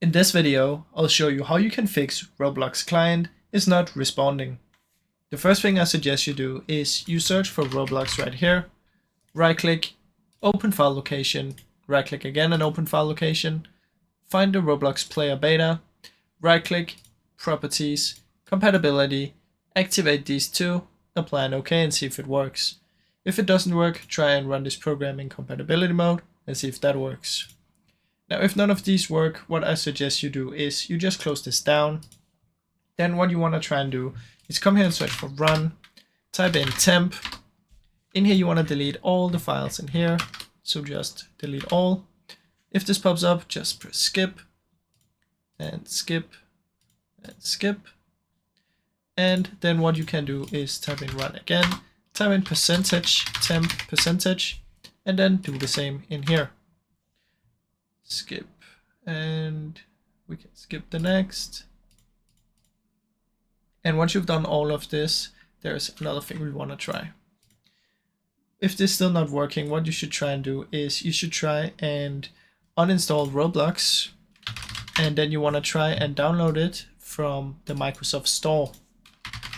In this video, I'll show you how you can fix Roblox client is not responding. The first thing I suggest you do is you search for Roblox right here, right click, open file location, right click again and open file location, find the Roblox player beta, right click, properties, compatibility, activate these two, apply an OK and see if it works. If it doesn't work, try and run this program in compatibility mode and see if that works. Now, if none of these work, what I suggest you do is you just close this down. Then what you want to try and do is come here and search for run, type in temp. In here, you want to delete all the files in here. So just delete all. If this pops up, just press skip and skip and skip. And then what you can do is type in run again, type in percentage, temp percentage, and then do the same in here. Skip, and we can skip the next. And once you've done all of this, there's another thing we want to try. If this is still not working, what you should try and do is you should try and uninstall Roblox, and then you want to try and download it from the Microsoft Store.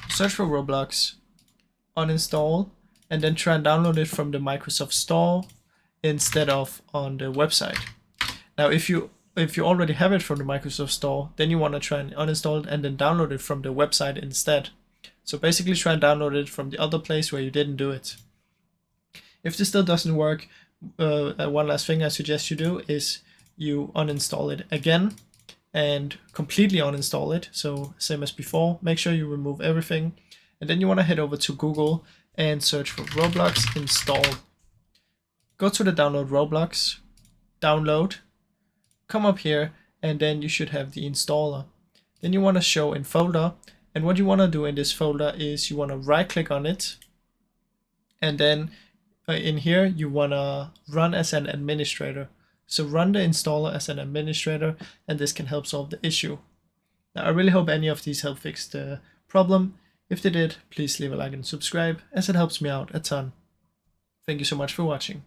Search for Roblox, uninstall, and then try and download it from the Microsoft Store instead of on the website. Now, if you already have it from the Microsoft Store, then you want to try and uninstall it and then download it from the website instead. So basically try and download it from the other place where you didn't do it. If this still doesn't work, one last thing I suggest you do is you uninstall it again and completely uninstall it. So same as before, make sure you remove everything. And then you want to head over to Google and search for Roblox install. Go to the download Roblox, download, come up here, and then you should have the installer. Then you want to show in folder, and what you want to do in this folder is you want to right click on it, and then in here you want to run as an administrator. So run the installer as an administrator, and this can help solve the issue. Now, I really hope any of these help fix the problem. If they did, please leave a like and subscribe, as it helps me out a ton. Thank you so much for watching.